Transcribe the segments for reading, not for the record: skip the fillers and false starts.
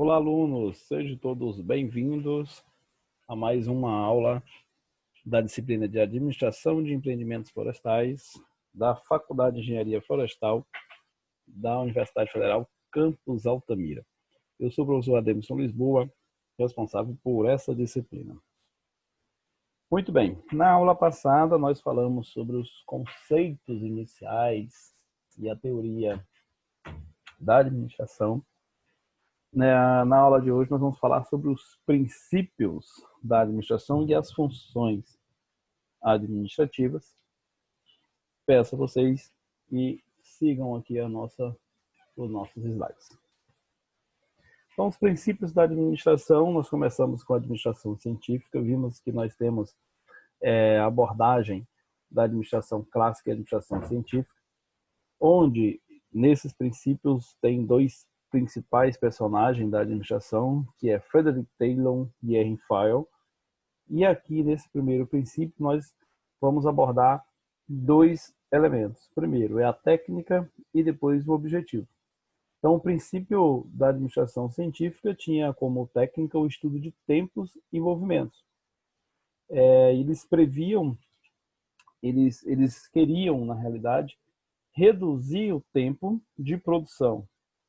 Olá, alunos! Sejam todos bem-vindos a mais uma aula da disciplina de Administração de Empreendimentos Florestais da Faculdade de Engenharia Florestal da Universidade Federal Campus Altamira. Eu sou o professor Ademson Lisboa, responsável por essa disciplina. Muito bem, na aula passada nós falamos sobre os conceitos iniciais e a teoria da administração. Na aula de hoje nós vamos falar sobre os princípios da administração e as funções administrativas. Peço a vocês que sigam aqui os nossos slides. Então, os princípios da administração, nós começamos com a administração científica, vimos que nós temos a abordagem da administração clássica e administração científica, onde nesses princípios tem dois principais personagens da administração, que é Frederick Taylor e Henry Fayol. E aqui, nesse primeiro princípio, nós vamos abordar dois elementos. Primeiro é a técnica e depois o objetivo. Então, o princípio da administração científica tinha como técnica o estudo de tempos e movimentos. Eles previam, eles queriam, na realidade, reduzir o tempo de produção,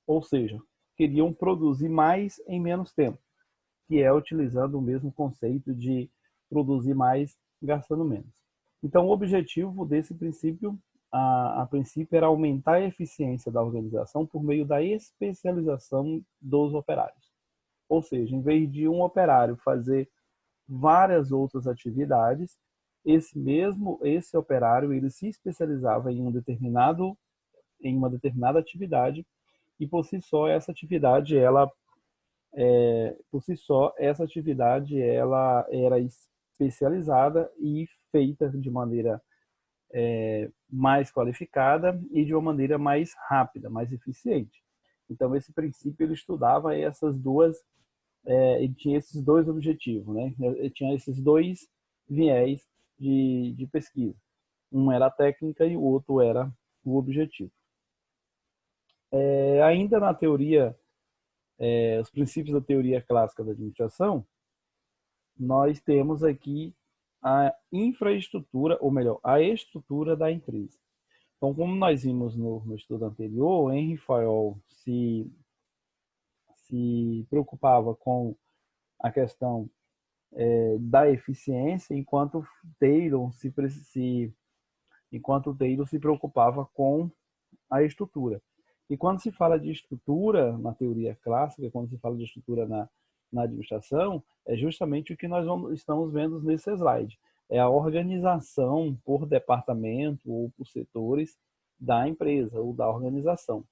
ou seja, queriam produzir mais em menos tempo, que é utilizando o mesmo conceito de produzir mais gastando menos. Então, o objetivo desse princípio, a princípio, era aumentar a eficiência da organização por meio da especialização dos operários. Ou seja, em vez de um operário fazer várias outras atividades, esse operário ele se especializava em uma determinada atividade e por si só essa atividade ela era especializada e feita de maneira mais qualificada e de uma maneira mais rápida, mais eficiente. Então esse princípio ele estudava ele tinha esses dois objetivos, né? Ele tinha esses dois viés de pesquisa. Um era a técnica e o outro era o objetivo. Ainda na teoria, os princípios da teoria clássica da administração, nós temos aqui a infraestrutura, ou melhor, a estrutura da empresa. Então, como nós vimos no estudo anterior, Henry Fayol se preocupava com a questão da eficiência, enquanto Taylor se preocupava com a estrutura. E quando se fala de estrutura na teoria clássica, quando se fala de estrutura na administração, é justamente o que nós estamos vendo nesse slide. É a organização por departamento ou por setores da empresa ou da organização.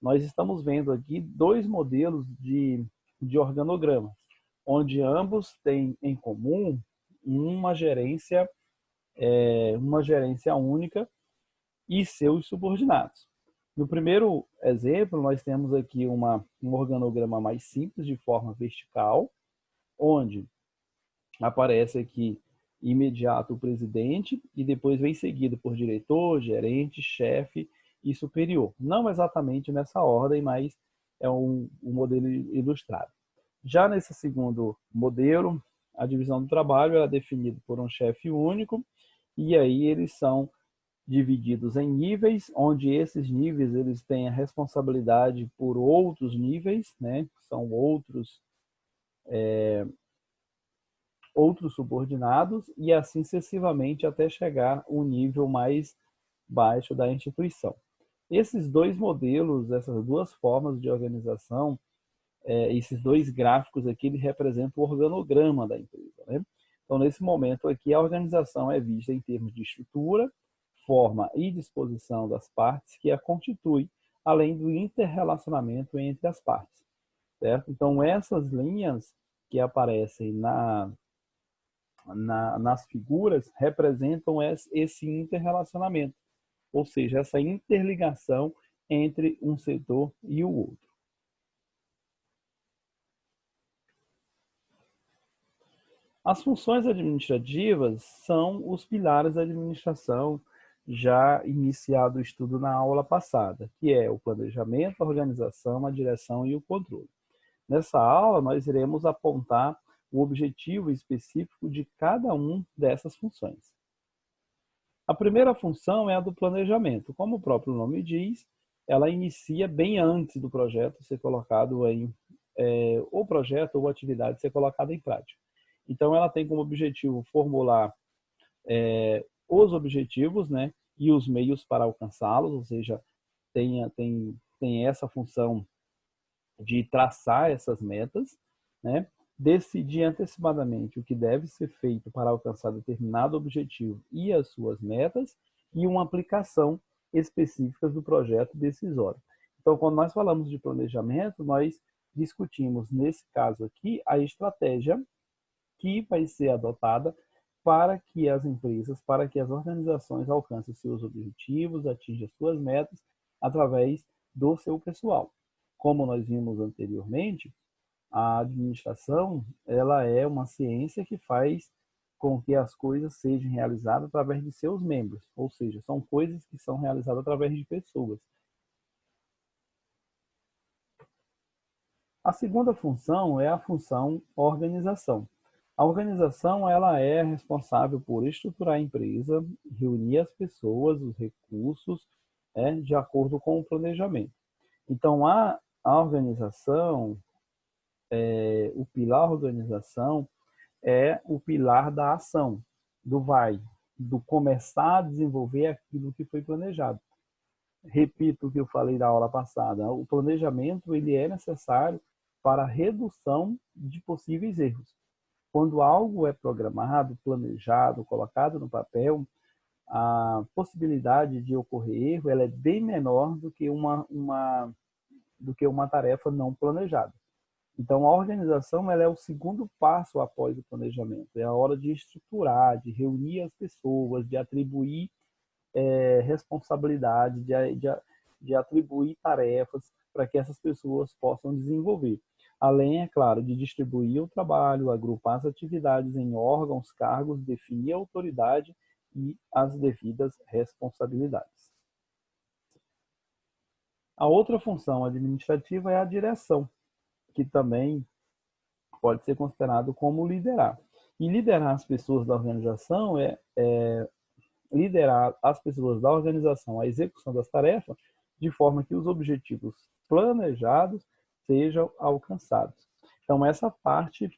Nós estamos vendo aqui dois modelos de organogramas, onde ambos têm em comum uma gerência única e seus subordinados. No primeiro exemplo, nós temos aqui um organograma mais simples, de forma vertical, onde aparece aqui imediato o presidente e depois vem seguido por diretor, gerente, chefe e superior. Não exatamente nessa ordem, mas é um modelo ilustrado. Já nesse segundo modelo, a divisão do trabalho é definida por um chefe único e aí eles são divididos em níveis, onde esses níveis eles têm a responsabilidade por outros níveis, né? São outros subordinados e assim sucessivamente até chegar ao nível mais baixo da instituição. Esses dois modelos, essas duas formas de organização, esses dois gráficos aqui, eles representam o organograma da empresa, né? Então, nesse momento aqui, a organização é vista em termos de estrutura, forma e disposição das partes que a constitui, além do interrelacionamento entre as partes, certo? Então, essas linhas que aparecem nas figuras representam esse interrelacionamento, ou seja, essa interligação entre um setor e o outro. As funções administrativas são os pilares da administração, já iniciado o estudo na aula passada, que é o planejamento, a organização, a direção e o controle. Nessa aula, nós iremos apontar o objetivo específico de cada uma dessas funções. A primeira função é a do planejamento. Como o próprio nome diz, ela inicia bem antes do projeto ser colocado o projeto ou atividade ser colocada em prática. Então, ela tem como objetivo formular os objetivos, né, e os meios para alcançá-los, ou seja, tem essa função de traçar essas metas, né, decidir antecipadamente o que deve ser feito para alcançar determinado objetivo e as suas metas, e uma aplicação específica do projeto decisório. Então, quando nós falamos de planejamento, nós discutimos, nesse caso aqui, a estratégia que vai ser adotada para que as empresas, para que as organizações alcancem seus objetivos, atinjam suas metas através do seu pessoal. Como nós vimos anteriormente, a administração, ela é uma ciência que faz com que as coisas sejam realizadas através de seus membros, ou seja, são coisas que são realizadas através de pessoas. A segunda função é a função organização. A organização, ela é responsável por estruturar a empresa, reunir as pessoas, os recursos, de acordo com o planejamento. Então, a organização, o pilar organização é o pilar da ação, do começar a desenvolver aquilo que foi planejado. Repito o que eu falei na aula passada, o planejamento ele é necessário para a redução de possíveis erros. Quando algo é programado, planejado, colocado no papel, a possibilidade de ocorrer erro ela é bem menor do que uma tarefa não planejada. Então, a organização ela é o segundo passo após o planejamento. É a hora de estruturar, de reunir as pessoas, de atribuir responsabilidade, de atribuir tarefas para que essas pessoas possam desenvolver. Além, é claro, de distribuir o trabalho, agrupar as atividades em órgãos, cargos, definir a autoridade e as devidas responsabilidades. A outra função administrativa é a direção, que também pode ser considerado como liderar. E liderar as pessoas da organização liderar as pessoas da organização à execução das tarefas de forma que os objetivos planejados sejam alcançados. Então, essa parte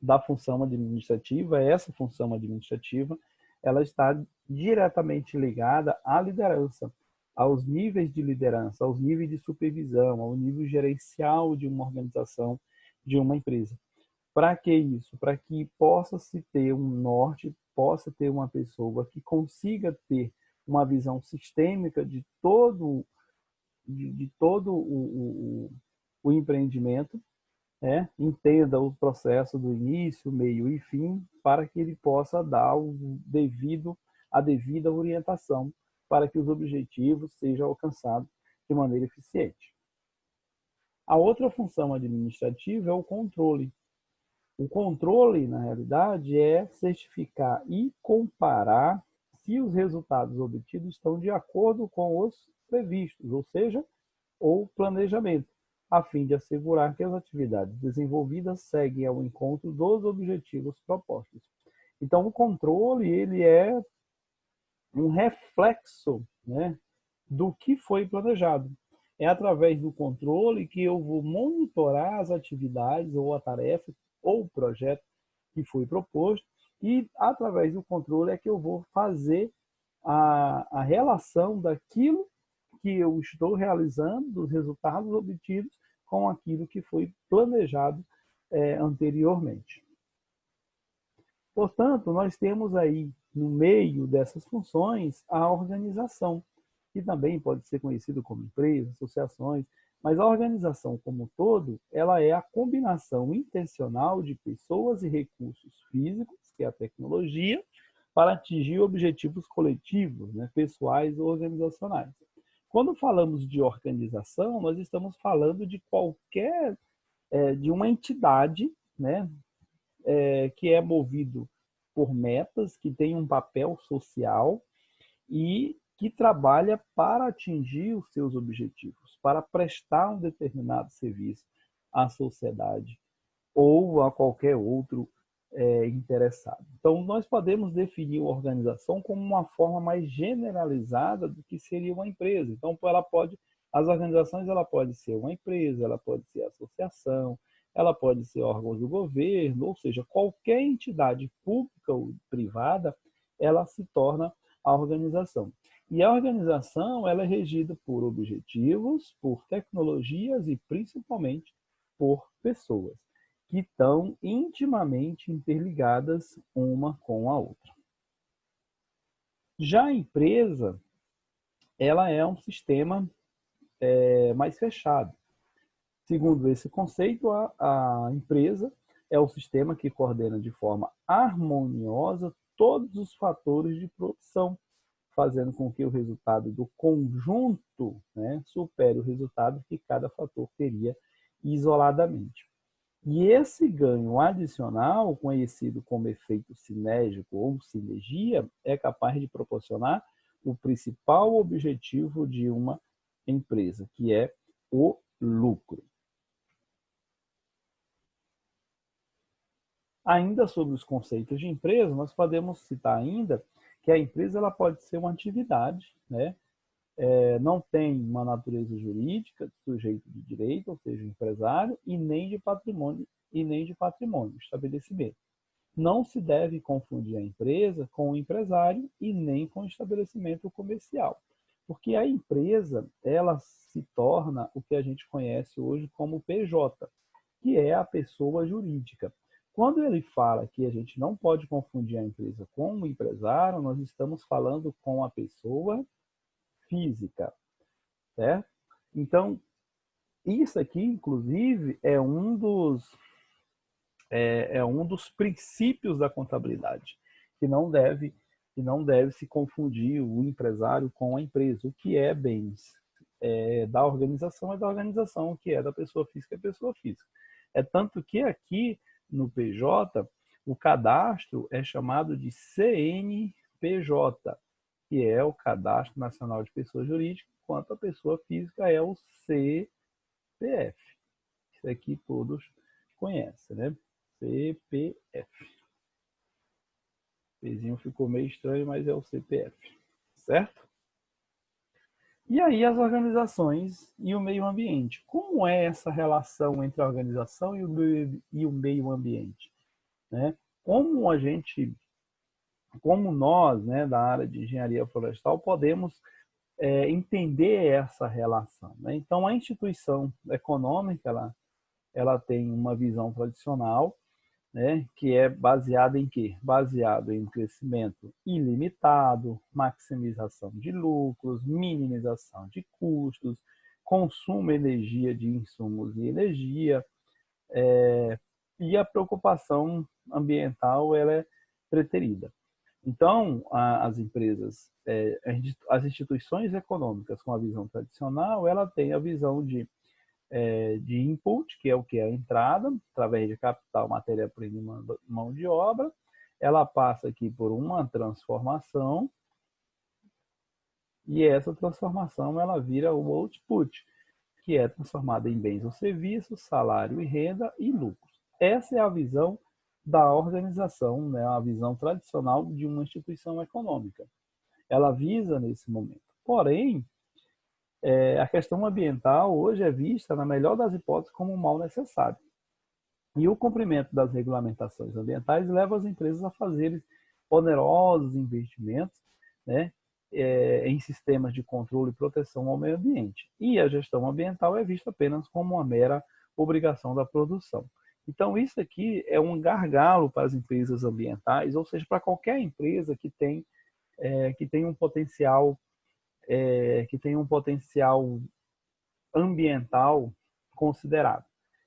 da função administrativa, ela está diretamente ligada à liderança, aos níveis de liderança, aos níveis de supervisão, ao nível gerencial de uma organização, de uma empresa. Para que isso? Para que possa se ter um norte, possa ter uma pessoa que consiga ter uma visão sistêmica de todo o empreendimento, entenda o processo do início, meio e fim, para que ele possa dar a devida orientação para que os objetivos sejam alcançados de maneira eficiente. A outra função administrativa é o controle. O controle, na realidade, é certificar e comparar se os resultados obtidos estão de acordo com os previstos, ou seja, o planejamento, a fim de assegurar que as atividades desenvolvidas seguem ao encontro dos objetivos propostos. Então, o controle ele é um reflexo, do que foi planejado. É através do controle que eu vou monitorar as atividades ou a tarefa ou o projeto que foi proposto, e através do controle é que eu vou fazer a relação daquilo que eu estou realizando, dos resultados obtidos, com aquilo que foi planejado anteriormente. Portanto, nós temos aí, no meio dessas funções, a organização, que também pode ser conhecido como empresas, associações, mas a organização como um todo, ela é a combinação intencional de pessoas e recursos físicos, que é a tecnologia, para atingir objetivos coletivos, pessoais ou organizacionais. Quando falamos de organização, nós estamos falando de de uma entidade, que é movido por metas, que tem um papel social e que trabalha para atingir os seus objetivos, para prestar um determinado serviço à sociedade ou a qualquer outro interessado. Então, nós podemos definir uma organização como uma forma mais generalizada do que seria uma empresa. Então, as organizações, ela pode ser uma empresa, ela pode ser associação, ela pode ser órgãos do governo, ou seja, qualquer entidade pública ou privada, ela se torna a organização. E a organização, ela é regida por objetivos, por tecnologias e principalmente por pessoas que estão intimamente interligadas uma com a outra. Já a empresa, ela é um sistema mais fechado. Segundo esse conceito, a empresa é o sistema que coordena de forma harmoniosa todos os fatores de produção, fazendo com que o resultado do conjunto, né, supere o resultado que cada fator teria isoladamente. E esse ganho adicional, conhecido como efeito sinérgico ou sinergia, é capaz de proporcionar o principal objetivo de uma empresa, que é o lucro. Ainda sobre os conceitos de empresa, nós podemos citar ainda que a empresa ela pode ser uma atividade, né? Não tem uma natureza jurídica, sujeito de direito, ou seja, empresário, e nem de patrimônio, estabelecimento. Não se deve confundir a empresa com o empresário e nem com o estabelecimento comercial, porque a empresa ela se torna o que a gente conhece hoje como PJ, que é a pessoa jurídica. Quando ele fala que a gente não pode confundir a empresa com o empresário, nós estamos falando com a pessoa física, certo? Então, isso aqui, inclusive, é um dos princípios da contabilidade, que não deve se confundir o empresário com a empresa. O que é bens da organização é da organização, o que é da pessoa física é pessoa física. É tanto que aqui no PJ, o cadastro é chamado de CNPJ, que é o Cadastro Nacional de Pessoas Jurídicas, enquanto a pessoa física é o CPF. Isso aqui todos conhecem, né? CPF. O pezinho ficou meio estranho, mas é o CPF, certo? E aí as organizações e o meio ambiente. Como é essa relação entre a organização e o meio ambiente? Né? Como nós, né, da área de engenharia florestal, podemos entender essa relação? Né? Então, a instituição econômica, ela tem uma visão tradicional, né, que é baseada em quê? Baseado em crescimento ilimitado, maximização de lucros, minimização de custos, consumo de energia de insumos e energia, e a preocupação ambiental ela é preterida. Então, as empresas, as instituições econômicas com a visão tradicional, ela tem a visão de input, que é o que é a entrada, através de capital, matéria-prima e mão de obra. Ela passa aqui por uma transformação e essa transformação ela vira o output, que é transformada em bens ou serviços, salário e renda e lucros. Essa é a visão da organização, né, a visão tradicional de uma instituição econômica. Ela visa nesse momento. Porém, a questão ambiental hoje é vista, na melhor das hipóteses, como um mal necessário. E o cumprimento das regulamentações ambientais leva as empresas a fazerem onerosos investimentos, né, em sistemas de controle e proteção ao meio ambiente. E a gestão ambiental é vista apenas como uma mera obrigação da produção. Então, isso aqui é um gargalo para as empresas ambientais, ou seja, para qualquer empresa que tem um potencial ambiental considerado,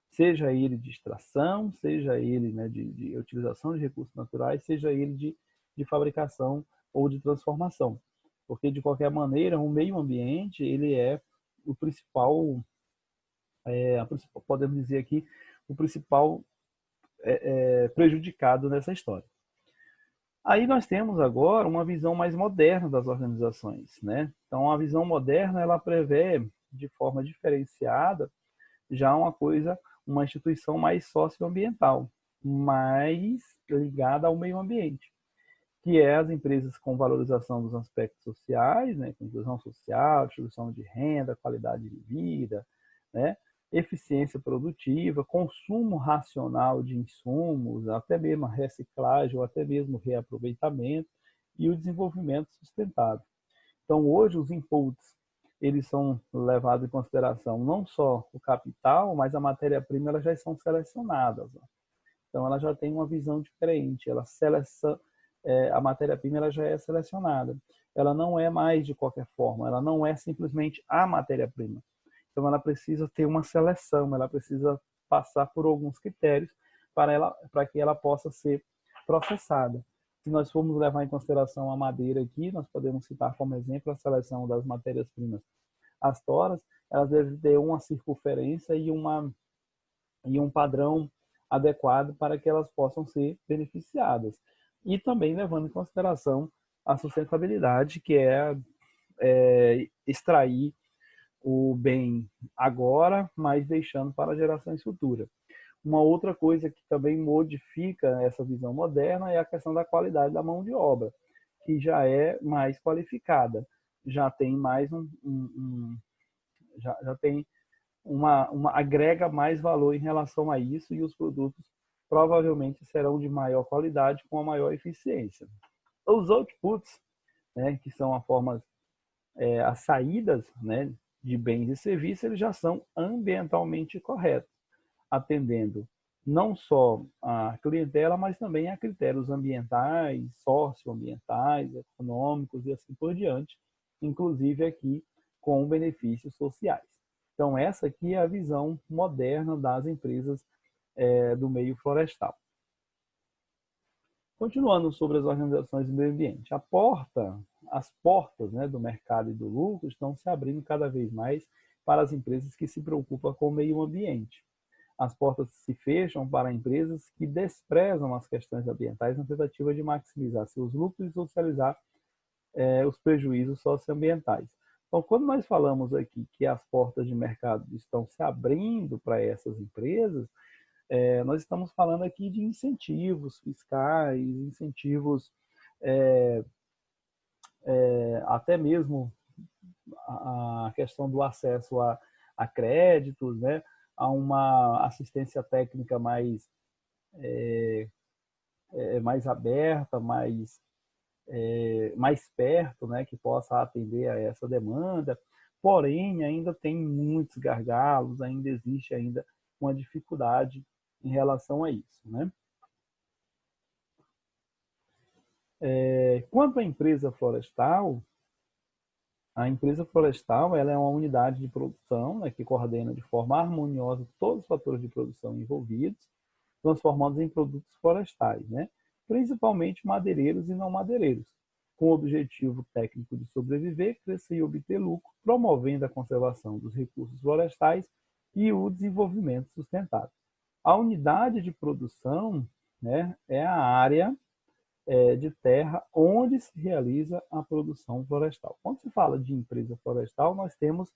seja ele de extração, seja ele, né, de utilização de recursos naturais, seja ele de fabricação ou de transformação, porque de qualquer maneira o meio ambiente ele é o principal, podemos dizer aqui, o principal prejudicado nessa história. Aí nós temos agora uma visão mais moderna das organizações, né? Então, a visão moderna, ela prevê de forma diferenciada já uma instituição mais socioambiental, mais ligada ao meio ambiente, que é as empresas com valorização dos aspectos sociais, né, com inclusão social, distribuição de renda, qualidade de vida, né, eficiência produtiva, consumo racional de insumos, até mesmo a reciclagem ou até mesmo reaproveitamento e o desenvolvimento sustentável. Então, hoje, os inputs, eles são levados em consideração não só o capital, mas a matéria-prima, elas já são selecionadas. Então, ela já tem uma visão diferente. A matéria-prima ela já é selecionada. Ela não é mais de qualquer forma. Ela não é simplesmente a matéria-prima. Então, ela precisa ter uma seleção. Ela precisa passar por alguns critérios para que ela possa ser processada. Se nós formos levar em consideração a madeira aqui, nós podemos citar como exemplo a seleção das matérias-primas. As toras, elas devem ter uma circunferência e um padrão adequado para que elas possam ser beneficiadas. E também levando em consideração a sustentabilidade, que é extrair o bem agora, mas deixando para gerações futuras. Uma outra coisa que também modifica essa visão moderna é a questão da qualidade da mão de obra, que já é mais qualificada, já tem mais já tem agrega mais valor em relação a isso e os produtos provavelmente serão de maior qualidade com a maior eficiência. Os outputs, né, que são as saídas, né, de bens e serviços, eles já são ambientalmente corretos, atendendo não só a clientela, mas também a critérios ambientais, socioambientais, econômicos e assim por diante, inclusive aqui com benefícios sociais. Então, essa aqui é a visão moderna das empresas do meio florestal. Continuando sobre as organizações do meio ambiente, as portas, né, do mercado e do lucro estão se abrindo cada vez mais para as empresas que se preocupam com o meio ambiente. As portas se fecham para empresas que desprezam as questões ambientais na tentativa de maximizar seus lucros e socializar os prejuízos socioambientais. Então, quando nós falamos aqui que as portas de mercado estão se abrindo para essas empresas, nós estamos falando aqui de incentivos fiscais, incentivos até mesmo a questão do acesso a créditos, né? A uma assistência técnica mais aberta, mais perto, né? Que possa atender a essa demanda. Porém, ainda tem muitos gargalos, ainda existe ainda uma dificuldade em relação a isso, né? Quanto à empresa florestal, a empresa florestal ela é uma unidade de produção, né, que coordena de forma harmoniosa todos os fatores de produção envolvidos, transformando em produtos florestais, né, principalmente madeireiros e não madeireiros, com o objetivo técnico de sobreviver, crescer e obter lucro, promovendo a conservação dos recursos florestais e o desenvolvimento sustentável. A unidade de produção, né, é a área de terra onde se realiza a produção florestal. Quando se fala de empresa florestal, nós temos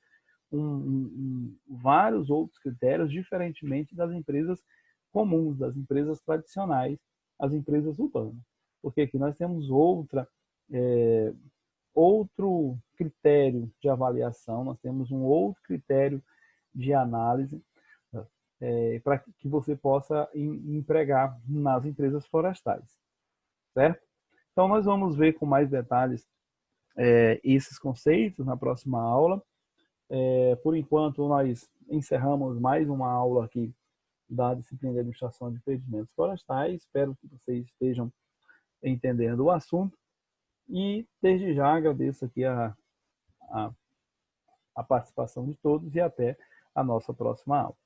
vários outros critérios, diferentemente das empresas comuns, das empresas tradicionais, as empresas urbanas. Porque aqui nós temos outro critério de avaliação, nós temos um outro critério de análise para que você possa empregar nas empresas florestais, certo? Então, nós vamos ver com mais detalhes esses conceitos na próxima aula. Por enquanto, nós encerramos mais uma aula aqui da disciplina de administração de empreendimentos florestais. Espero que vocês estejam entendendo o assunto. E, desde já, agradeço aqui a participação de todos e até a nossa próxima aula.